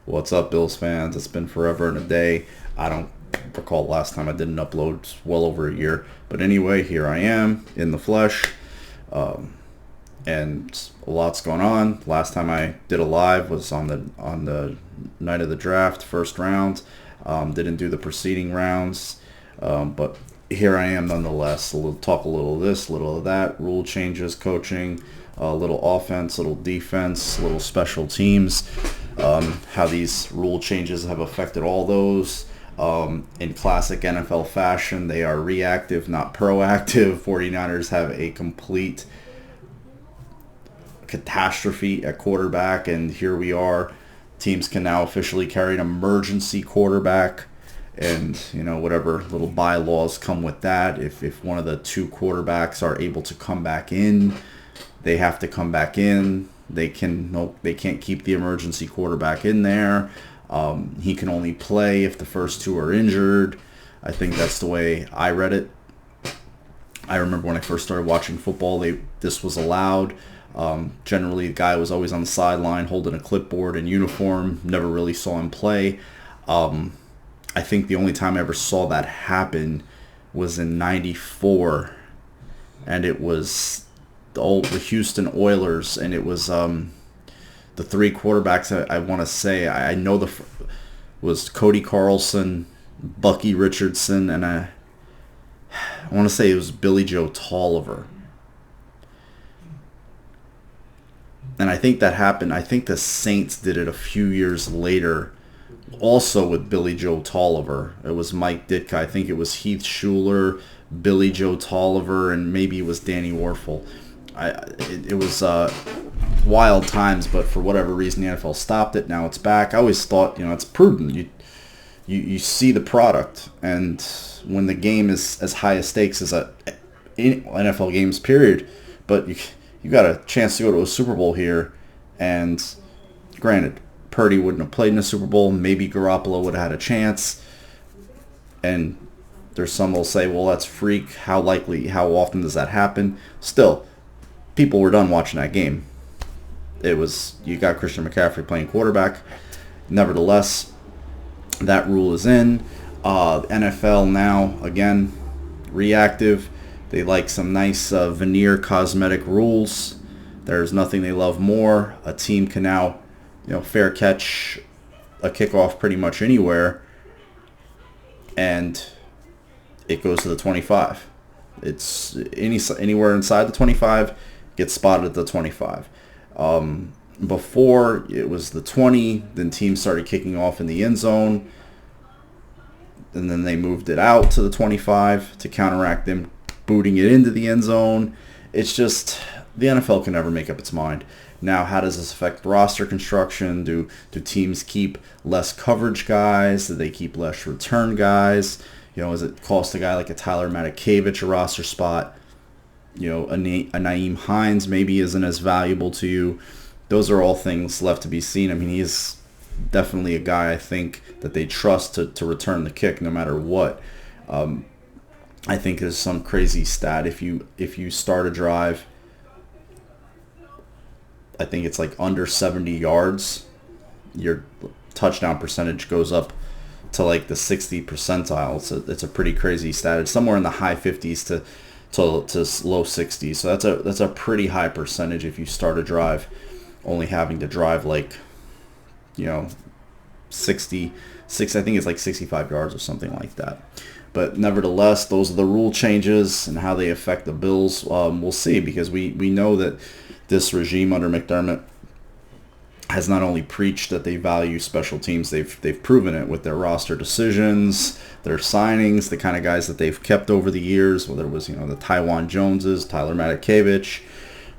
What's up, Bills fans? It's been forever and a day. I don't recall the last time I didn't upload. It's well over a year. But anyway, here I am in the flesh. And a lot's going on. Last time I did a live was on the night of the draft, first round. Didn't do the preceding rounds. But here I am nonetheless. We'll talk a little of this, a little of that, rule changes, coaching, a little offense, little defense, little special teams, how these rule changes have affected all those. In classic NFL fashion, they are reactive, not proactive. 49ers have a complete catastrophe at quarterback, and here we are. Teams can now officially carry an emergency quarterback, and whatever little bylaws come with that. If one of the two quarterbacks are able to come back in, they have to come back in. They can't keep the emergency quarterback in there. He can only play if the first two are injured. I think that's the way I read it. I remember when I first started watching football, this was allowed. Generally, the guy was always on the sideline holding a clipboard in uniform. Never really saw him play. I think the only time I ever saw that happen was in '94, and it was the Houston Oilers, and it was the three quarterbacks. I want to say I know was Cody Carlson, Bucky Richardson, and I want to say it was Billy Joe Tolliver. And I think that happened. I think the Saints did it a few years later, also with Billy Joe Tolliver. It was Mike Ditka. I think it was Heath Schuler, Billy Joe Tolliver, and maybe it was Danny Warfel. It was wild times, but for whatever reason, the NFL stopped it. Now it's back. I always thought, it's prudent. You see the product, and when the game is as high a stakes as NFL games, period. But you got a chance to go to a Super Bowl here, and granted, Purdy wouldn't have played in a Super Bowl. Maybe Garoppolo would have had a chance. And there's some will say, well, that's freak. How often does that happen? Still, people were done watching that game. You got Christian McCaffrey playing quarterback. Nevertheless, that rule is in. NFL now, again, reactive. They like some nice veneer cosmetic rules. There's nothing they love more. A team can now, fair catch a kickoff pretty much anywhere, and it goes to the 25. It's anywhere inside the 25 gets spotted at the 25. Before it was the 20, then teams started kicking off in the end zone, and then they moved it out to the 25 to counteract them booting it into the end zone. It's just the NFL can never make up its mind. Now, how does this affect roster construction? Do teams keep less coverage guys? Do they keep less return guys? Does it cost a guy like a Tyler Matakevich a roster spot? A Naeem Hines maybe isn't as valuable to you. Those are all things left to be seen. I mean, he's definitely a guy I think that they trust to return the kick no matter what. I think there's some crazy stat. If you start a drive, I think it's like under 70 yards, your touchdown percentage goes up to like the 60 percentile. It's a pretty crazy stat. It's somewhere in the high 50s to low 60s. So that's a pretty high percentage if you start a drive only having to drive like 66. I think it's like 65 yards or something like that. But nevertheless, those are the rule changes and how they affect the Bills. We'll see, because we know that this regime under McDermott has not only preached that they value special teams, they've proven it with their roster decisions, their signings, the kind of guys that they've kept over the years, whether it was the Tywan Joneses, Tyler Matakevich,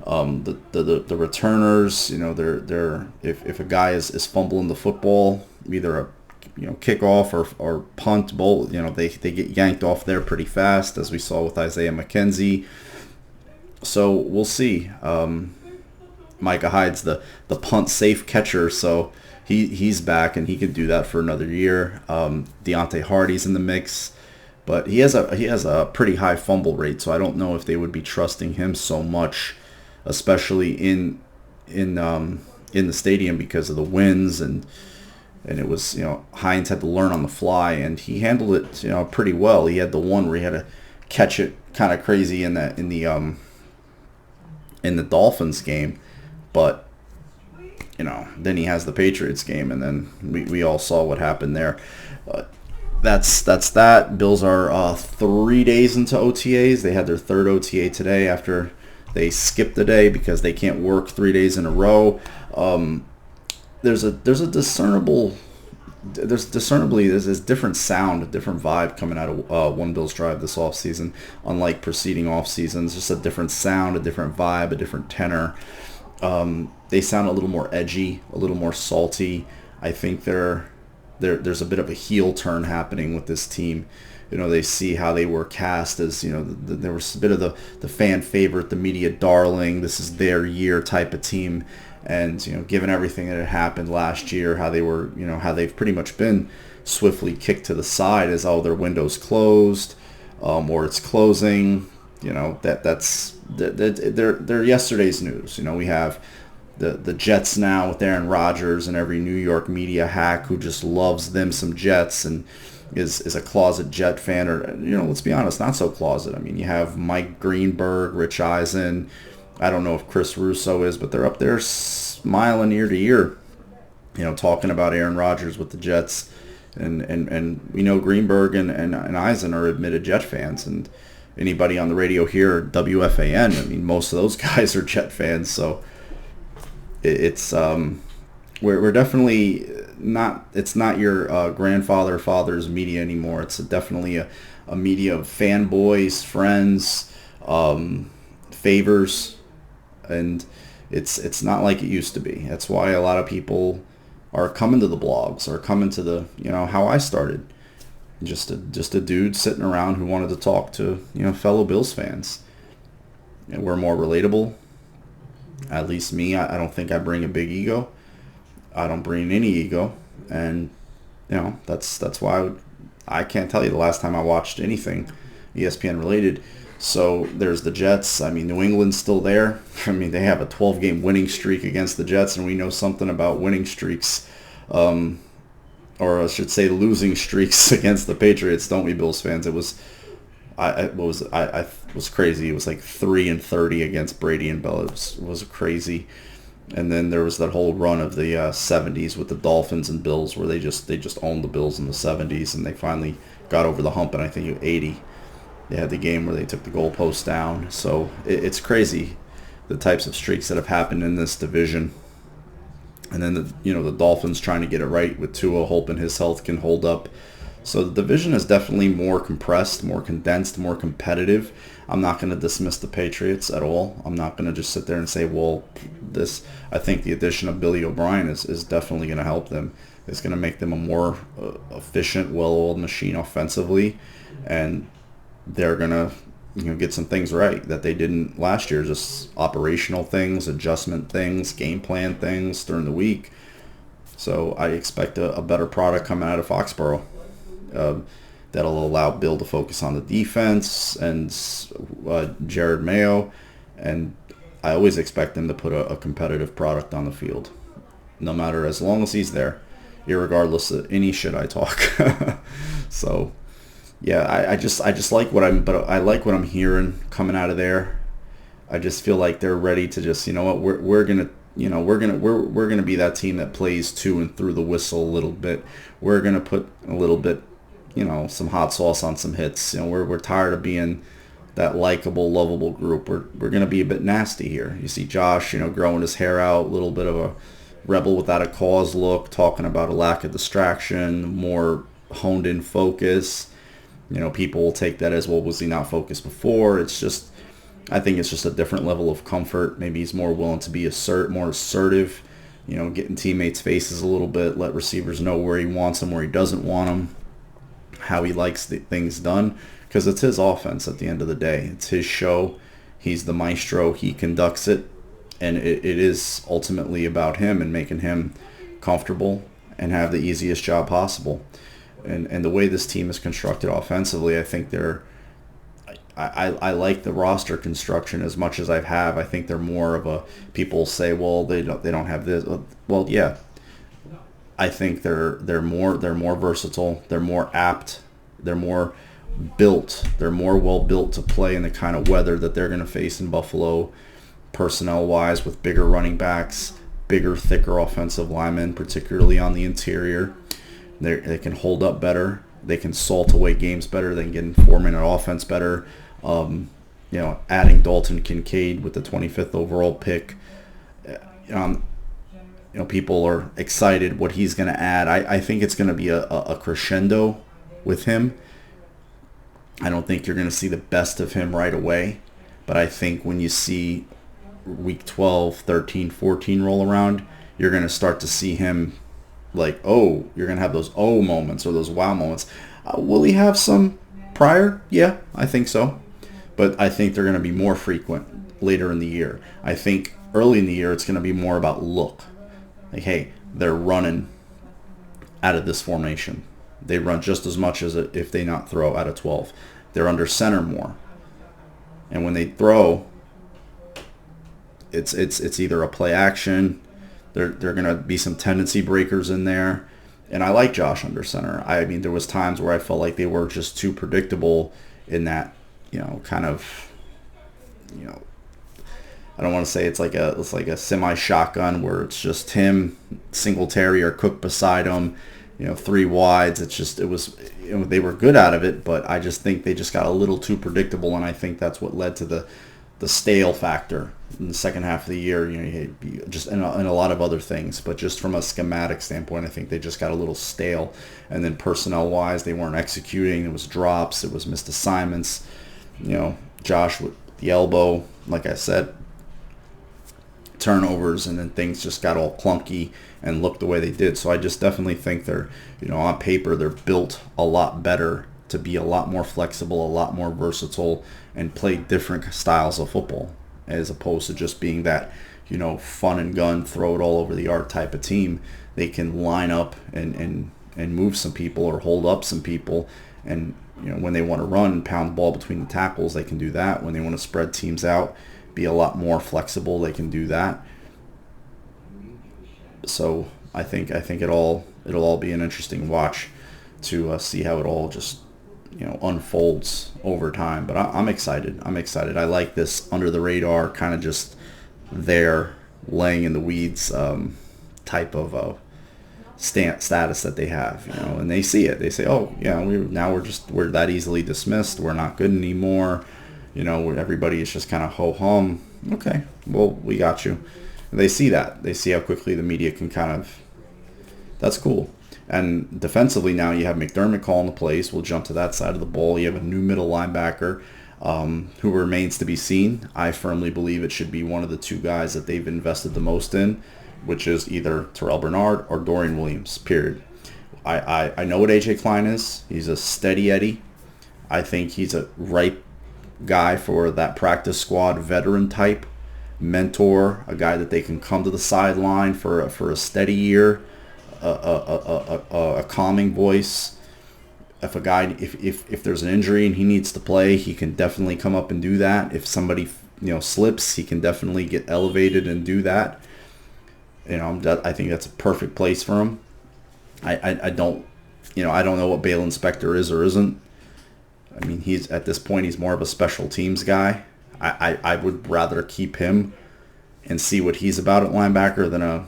the returners. They're if a guy is fumbling the football, either a kickoff or punt, bowl, they get yanked off there pretty fast, as we saw with Isaiah McKenzie. So we'll see. Micah Hyde's the punt safe catcher, so he's back and he could do that for another year. Deontay Hardy's in the mix, but he has a pretty high fumble rate, so I don't know if they would be trusting him so much, especially in the stadium because of the winds and and it was, Hines had to learn on the fly, and he handled it, pretty well. He had the one where he had to catch it kind of crazy in the Dolphins game, but then he has the Patriots game, and then we all saw what happened there. That's that. Bills are 3 days into OTAs. They had their third OTA today after they skipped a day because they can't work 3 days in a row. There's this different sound, a different vibe coming out of One Bills Drive this offseason, unlike preceding off seasons. Just a different sound, a different vibe, a different tenor. They sound a little more edgy, a little more salty. I think there's a bit of a heel turn happening with this team. They see how they were cast as, there was a bit of the fan favorite, the media darling, this is their year type of team. And, given everything that had happened last year, how they were, how they've pretty much been swiftly kicked to the side as their window's closed, or it's closing, they're yesterday's news. We have the Jets now with Aaron Rodgers, and every New York media hack who just loves them some Jets and is a closet Jet fan, or let's be honest, not so closet. I mean, you have Mike Greenberg, Rich Eisen. I don't know if Chris Russo is, but they're up there smiling ear to ear, talking about Aaron Rodgers with the Jets, and we know Greenberg and Eisen are admitted Jet fans, and anybody on the radio here, WFAN, I mean, most of those guys are Jet fans, so it's we're definitely not. It's not your father's media anymore. It's definitely a media of fanboys, friends, favors, and it's not like it used to be. That's why a lot of people are coming to the blogs, or coming to the how I started. Just a dude sitting around who wanted to talk to fellow Bills fans, and we're more relatable. At least me, I don't think I bring a big ego. I don't bring any ego, and that's why I can't tell you the last time I watched anything ESPN related. So there's the Jets. I mean, New England's still there. I mean, they have a 12-game winning streak against the Jets, and we know something about winning streaks, or I should say losing streaks against the Patriots, don't we, Bills fans? It was I was crazy. It was like 3-30 against Brady and Bell. It was crazy. And then there was that whole run of the 70s with the Dolphins and Bills, where they just owned the Bills in the 70s, and they finally got over the hump. And I think 80, they had the game where they took the goalpost down. So it's crazy, the types of streaks that have happened in this division. And then the Dolphins trying to get it right with Tua, hoping his health can hold up. So the division is definitely more compressed, more condensed, more competitive. I'm not going to dismiss the Patriots at all. I'm not going to just sit there and say, well, I think the addition of Billy O'Brien is definitely going to help them. It's going to make them a more efficient, well-oiled machine offensively, and they're going to get some things right that they didn't last year, just operational things, adjustment things, game plan things during the week. So I expect a better product coming out of Foxborough. That'll allow Bill to focus on the defense and Jared Mayo, and I always expect them to put a competitive product on the field, no matter, as long as he's there, irregardless of any shit I talk. So yeah, I just like I like what I'm hearing coming out of there. I just feel like they're ready to just, we're gonna be that team that plays to and through the whistle a little bit. We're gonna put a little bit, some hot sauce on some hits. We're tired of being that likable, lovable group. We're gonna be a bit nasty here. You see Josh, growing his hair out, a little bit of a rebel without a cause look, talking about a lack of distraction, more honed in focus. People will take that as, well, was he not focused before? I think it's just a different level of comfort. Maybe he's more willing to be more assertive, getting teammates' faces a little bit, let receivers know where he wants them, where he doesn't want them, how he likes things done, because it's his offense at the end of the day. It's his show. He's the maestro. He conducts it, and it is ultimately about him and making him comfortable and have the easiest job possible. And the way this team is constructed offensively, I think I like the roster construction as much as I have. I think they're more of a, people say, well, they don't have this. Well, yeah. I think they're more versatile. They're more apt. They're more built. They're more well built to play in the kind of weather that they're going to face in Buffalo, personnel wise, with bigger running backs, bigger, thicker offensive linemen, particularly on the interior. They can hold up better. They can salt away games better. They can get in 4-minute offense better. Adding Dalton Kincaid with the 25th overall pick. People are excited what he's going to add. I think it's going to be a crescendo with him. I don't think you're going to see the best of him right away. But I think when you see week 12, 13, 14 roll around, you're going to start to see him you're going to have those moments or those wow moments. Will he have some prior? Yeah, I think so. But I think they're going to be more frequent later in the year. I think early in the year it's going to be more about look. Like, hey, they're running out of this formation. They run just as much as if they not throw out of 12. They're under center more. And when they throw, it's either a play action. There going to be some tendency breakers in there. And I like Josh under center. I mean, there was times where I felt like they were just too predictable in that, I don't want to say it's like a semi shotgun where it's just him, Singletary or Cook beside him, 3 wides. They were good out of it, but I just think they just got a little too predictable, and I think that's what led to the stale factor in the second half of the year. Just in a lot of other things, but just from a schematic standpoint, I think they just got a little stale. And then personnel wise, they weren't executing. It was drops. It was missed assignments. Josh with the elbow, like I said, turnovers, and then things just got all clunky and looked the way they did. So I just definitely think they're, on paper, they're built a lot better to be a lot more flexible, a lot more versatile, and play different styles of football, as opposed to just being that, fun and gun, throw it all over the yard type of team. They can line up and move some people or hold up some people, and when they want to run and pound the ball between the tackles, they can do that. When they want to spread teams out, be a lot more flexible, they can do that. So I think it'll all be an interesting watch to see how it all just unfolds over time. But I'm excited. I like this under the radar, kind of just there laying in the weeds type of status that they have, and they see it. They say, oh yeah, we're that easily dismissed. We're not good anymore. Everybody is just kind of ho-hum. Okay, well, we got you. And they see that. They see how quickly the media can that's cool. And defensively now you have McDermott calling the plays. We'll jump to that side of the ball. You have a new middle linebacker who remains to be seen. I firmly believe it should be one of the 2 guys that they've invested the most in, which is either Terrell Bernard or Dorian Williams, period. I know what A.J. Klein is. He's a steady Eddie. I think he's a ripe guy for that practice squad veteran type mentor, a guy that they can come to the sideline for a steady ear, a calming voice. If there's an injury and he needs to play, he can definitely come up and do that. If somebody slips, he can definitely get elevated and do that. I think that's a perfect place for him. I don't know what Balin Spector is or isn't. I mean, he's at this point he's more of a special teams guy. I would rather keep him and see what he's about at linebacker than a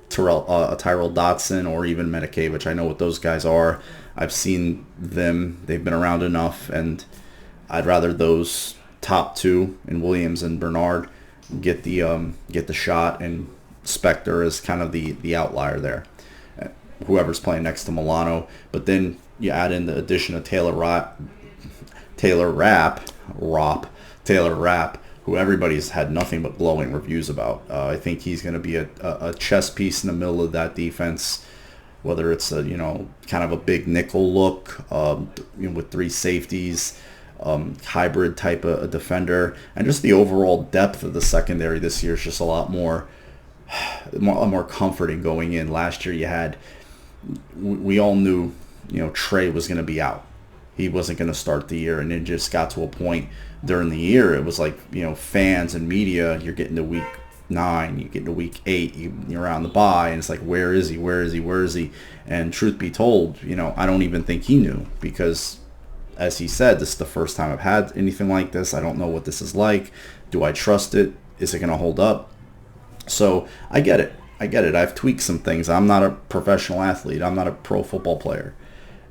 Tyrell Dotson or even Medicavich. I know what those guys are. I've seen them. They've been around enough, and I'd rather those top 2 in Williams and Bernard get the shot, and Spector is kind of the outlier there. Whoever's playing next to Milano, but then you add in the addition of Taylor Rapp, who everybody's had nothing but glowing reviews about. I think he's going to be a chess piece in the middle of that defense, whether it's a kind of a big nickel look with 3 safeties, hybrid type of a defender, and just the overall depth of the secondary this year is just a lot more comforting going in. Last year we all knew Trey was going to be out. He wasn't going to start the year, and it just got to a point during the year, it was like, fans and media, you're getting to week 9, you get to week 8, you're on the bye, and it's like, where is he? Where is he? Where is he? And truth be told, I don't even think he knew, because as he said, this is the first time I've had anything like this. I don't know what this is like. Do I trust it? Is it going to hold up? So I get it. I've tweaked some things. I'm not a professional athlete. I'm not a pro football player.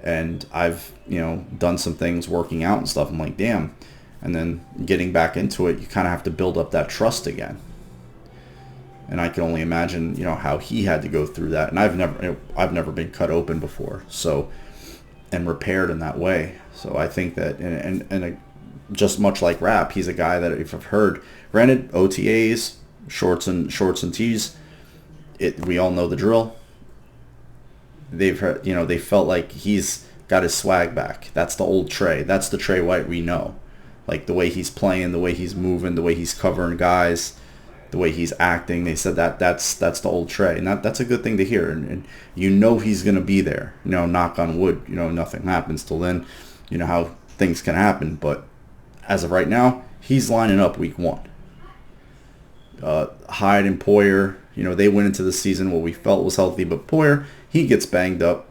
And I've, done some things working out and stuff. I'm like, damn. And then getting back into it, you kind of have to build up that trust again. And I can only imagine, how he had to go through that. And I've never been cut open before. So, and repaired in that way. So I think that, and just much like Rap, he's a guy that, if I've heard, granted, OTAs, shorts and tees, we all know the drill. They've heard, they felt like he's got his swag back. That's the old Trey. That's the Trey White we know. Like the way he's playing, the way he's moving, the way he's covering guys, the way he's acting. They said that's the old Trey, and that's a good thing to hear. And he's gonna be there. Knock on wood. Nothing happens till then. How things can happen, but as of right now, he's lining up week 1. Hyde and Poyer, they went into the season what we felt was healthy, but Poyer, he gets banged up.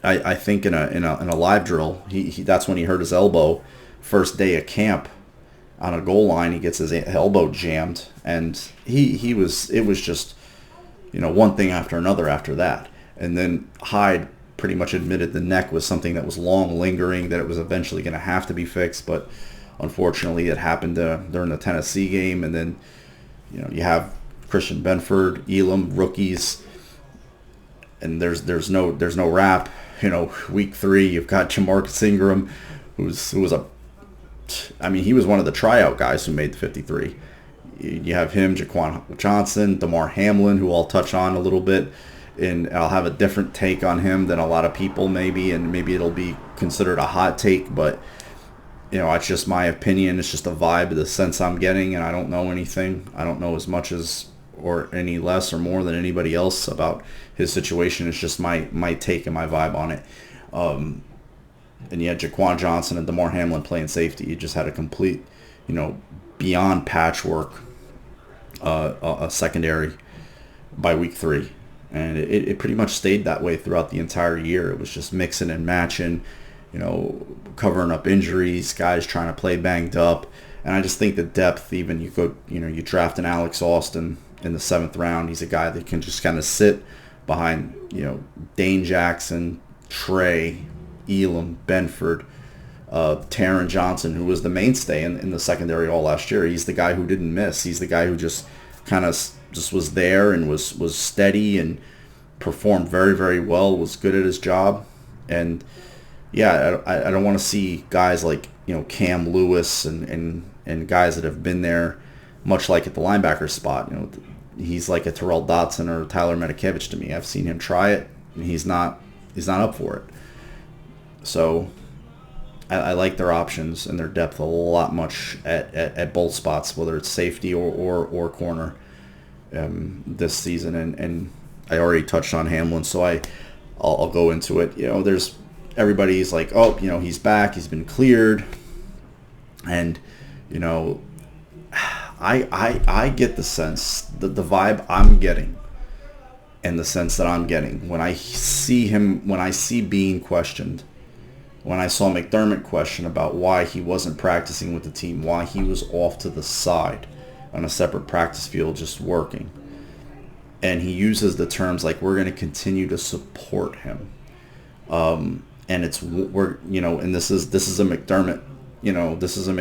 I think in a live drill, he that's when he hurt his elbow. First day of camp, on a goal line, he gets his elbow jammed, and it was just one thing after another after that. And then Hyde pretty much admitted the neck was something that was long lingering, that it was eventually going to have to be fixed, but unfortunately it happened during the Tennessee game. And then you have Christian Benford, Elam, rookies, and there's no Rap. Week 3, you've got Jamarcus Ingram, who was he was one of the tryout guys who made the 53. You have him, Jaquan Johnson, Damar Hamlin, who I'll touch on a little bit, and I'll have a different take on him than a lot of people maybe, and maybe it'll be considered a hot take, but it's just my opinion. It's just a vibe, the sense I'm getting, and I don't know anything. I don't know as much as or any less or more than anybody else about his situation. It's just my take and my vibe on it. And you had Jaquan Johnson and Damar Hamlin playing safety. You just had a complete, beyond patchwork, a secondary by week 3. And it pretty much stayed that way throughout the entire year. It was just mixing and matching, covering up injuries, guys trying to play banged up. And I just think the depth, even you draft an Alex Austin in the 7th round. He's a guy that can just kind of sit behind, Dane Jackson, Trey, Elam, Benford, Taron Johnson, who was the mainstay in the secondary all last year. He's the guy who didn't miss. He's the guy who just kind of just was there and was steady and performed very, very well, was good at his job. And yeah, I don't want to see guys like Cam Lewis and guys that have been there, much like at the linebacker spot. He's like a Terrell Dotson or Tyler Medikevich to me. I've seen him try it, and he's not up for it. So I like their options and their depth a lot much at both spots, whether it's safety or corner this season. And I already touched on Hamlin, so I'll go into it. There's everybody's like, oh, he's back, he's been cleared, and I get the sense, the vibe I'm getting, and the sense that I'm getting when I see Bean questioned, when I saw McDermott question about why he wasn't practicing with the team, why he was off to the side on a separate practice field just working. And he uses the terms like, we're going to continue to support him. And and this is a McDermott, this is a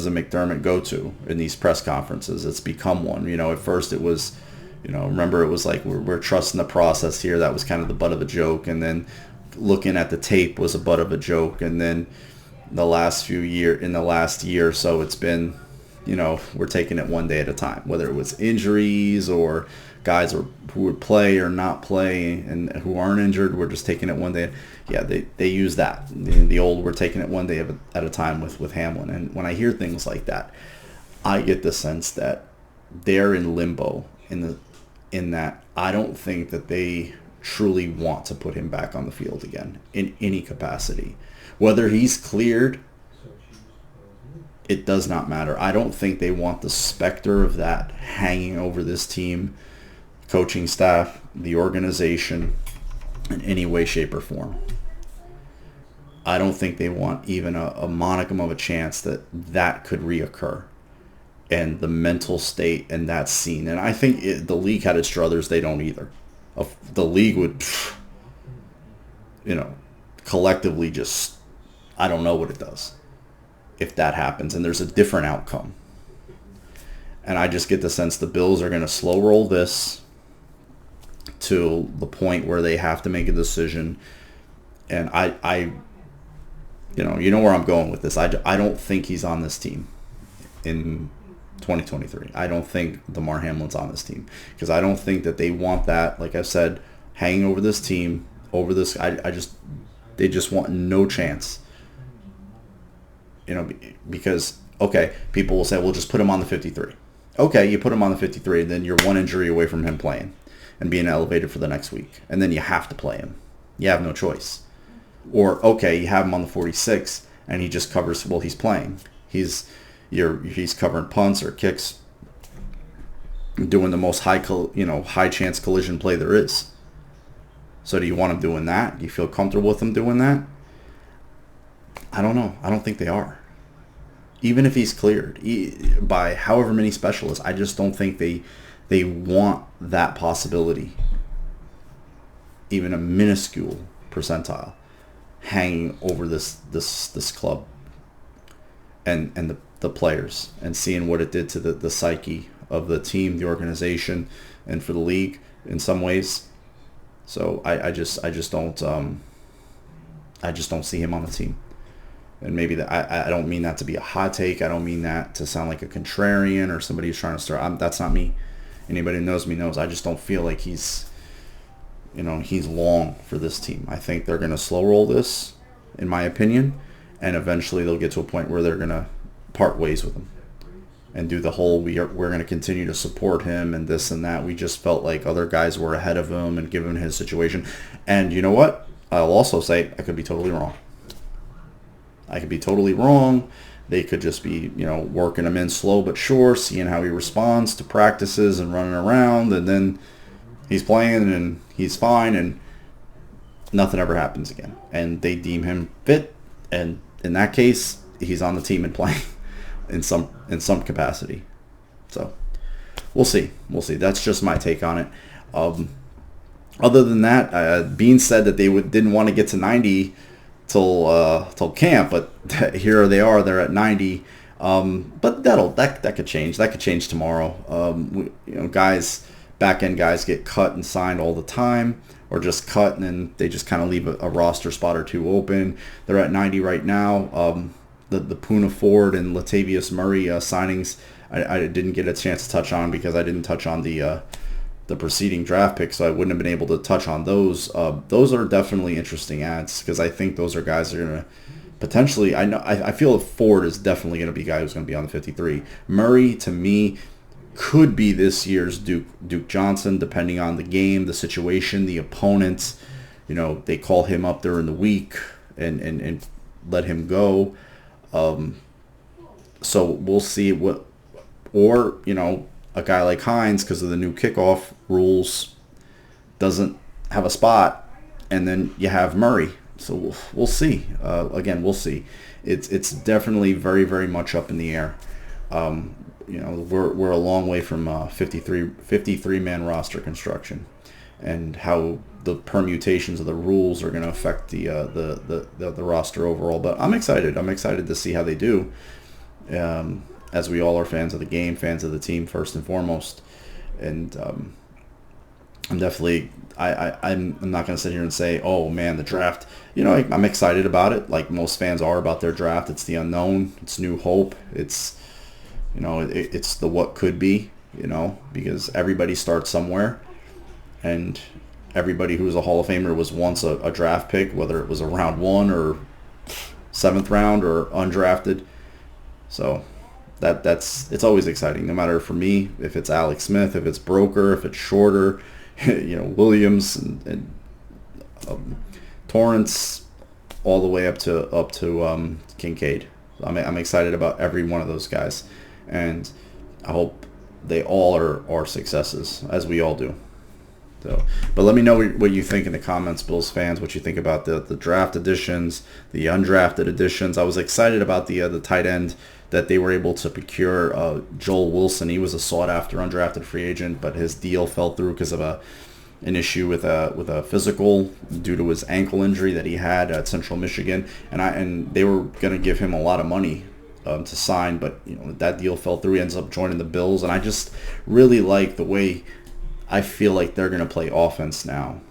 McDermott go-to in these press conferences. It's become one. At first it was, remember, it was like, we're trusting the process here. That was kind of the butt of a joke. And then looking at the tape was a butt of a joke. And then in the last year or so, it's been, we're taking it one day at a time, whether it was injuries or guys who would play or not play and who aren't injured. We're just taking it one day. Yeah, they use that. The old, we're taking it one day at a time with Hamlin. And when I hear things like that, I get the sense that they're in limbo in that I don't think that they truly want to put him back on the field again in any capacity. Whether he's cleared it does not matter. I don't think they want the specter of that hanging over this team, coaching staff, the organization, in any way, shape, or form. I don't think they want even a monicum of a chance that that could reoccur, and the mental state and that scene. And I think the league had its druthers. They don't either. The league would, collectively just, I don't know what it does if that happens and there's a different outcome. And I just get the sense the Bills are going to slow roll this to the point where they have to make a decision. And I you know where I'm going with this. I don't think he's on this team in 2023. I don't think Damar Hamlin's on this team because I don't think that they want that, like I said, hanging over this team, over this. They just want no chance. Because, okay, people will say, well, just put him on the 53. Okay, you put him on the 53, then you're one injury away from him playing and being elevated for the next week. And then you have to play him. You have no choice. Or, okay, you have him on the 46 and he just covers, well, he's playing. He's covering punts or kicks, doing the most high chance collision play there is. So do you want him doing that? Do you feel comfortable with him doing that? I don't know. I don't think they are. Even if he's cleared by however many specialists, I just don't think they want that possibility, even a minuscule percentile, hanging over this club and the players, and seeing what it did to the psyche of the team, the organization, and for the league in some ways. So I just don't see him on the team. And maybe that I don't mean that to be a hot take. I don't mean that to sound like a contrarian or somebody who's trying to start. That's not me. Anybody who knows me knows I just don't feel like he's long for this team. I think they're going to slow roll this, in my opinion, and eventually they'll get to a point where they're going to part ways with him and do the whole we're going to continue to support him and this and that. We just felt like other guys were ahead of him and given his situation. And you know what? I'll also say I could be totally wrong. They could just be, working him in slow but sure, seeing how he responds to practices and running around, and then he's playing and he's fine and nothing ever happens again. And they deem him fit, and in that case, he's on the team and playing in some capacity. So we'll see. That's just my take on it. Other than that, Bean said that they didn't want to get to 90 till camp, but here they are. They're at 90. But that could change. That could change tomorrow. Back end guys get cut and signed all the time, or just cut and then they just kind of leave a roster spot or two open. They're at 90 right now. The Poona Ford and Latavius Murray signings I didn't get a chance to touch on because I didn't touch on the preceding draft pick, so I wouldn't have been able to touch on those. Those are definitely interesting adds because I think those are guys that are going to potentially. I feel Ford is definitely going to be a guy who's going to be on the 53. Murray, to me, could be this year's Duke Johnson, depending on the game, the situation, the opponents. They call him up during the week and let him go. So we'll see what, or a guy like Hines, because of the new kickoff rules, doesn't have a spot, and then you have Murray. So we'll see. Again, we'll see. It's definitely very, very much up in the air. We're a long way from 53-man roster construction, and how the permutations of the rules are going to affect the roster overall. But I'm excited. I'm excited to see how they do. As we all are fans of the game, fans of the team first and foremost, and I'm definitely I'm not going to sit here and say, oh man, the draft. I'm excited about it, like most fans are about their draft. It's the unknown. It's new hope. It's it's the what could be. Because everybody starts somewhere, and everybody who's a Hall of Famer was once a draft pick, whether it was a round 1 or 7th round or undrafted. So it's always exciting, no matter for me if it's Alex Smith, if it's Broker, if it's Shorter, Williams and Torrance, all the way up to Kincaid. I'm excited about every one of those guys, and I hope they all are successes, as we all do. So, but let me know what you think in the comments, Bills fans. What you think about the draft additions, the undrafted additions. I was excited about the tight end that they were able to procure, Joel Wilson. He was a sought after undrafted free agent, but his deal fell through because of an issue with a physical due to his ankle injury that he had at Central Michigan, and they were going to give him a lot of money to sign, but that deal fell through. He ends up joining the Bills, and I just really like the way I feel like they're going to play offense now.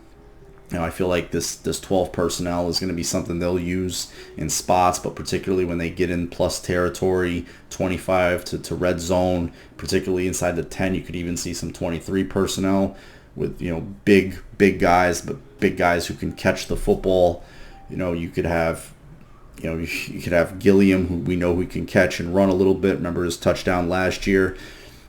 I feel like this 12 personnel is going to be something they'll use in spots, but particularly when they get in plus territory, 25 to red zone, particularly inside the 10, you could even see some 23 personnel with big guys, but big guys who can catch the football. You could have Gilliam, who we know who can catch and run a little bit. Remember his touchdown last year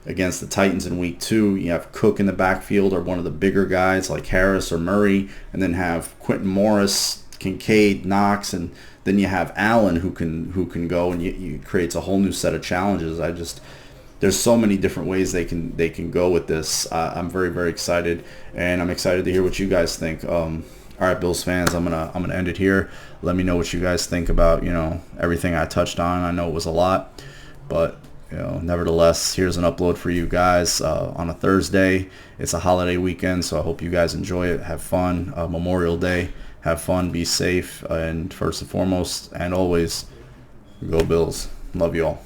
against the Titans in week 2. You have Cook in the backfield, or one of the bigger guys like Harris or Murray, and then have Quentin Morris, Kincaid, Knox, and then you have Allen who can go, and you creates a whole new set of challenges. There's so many different ways they can go with this. I'm very, very excited, and I'm excited to hear what you guys think. All right, Bills fans, I'm gonna end it here. Let me know what you guys think about everything I touched on. I know it was a lot, but nevertheless, here's an upload for you guys on a Thursday. It's a holiday weekend, so I hope you guys enjoy it. Have fun. Memorial Day. Have fun. Be safe. And first and foremost, and always, go Bills. Love you all.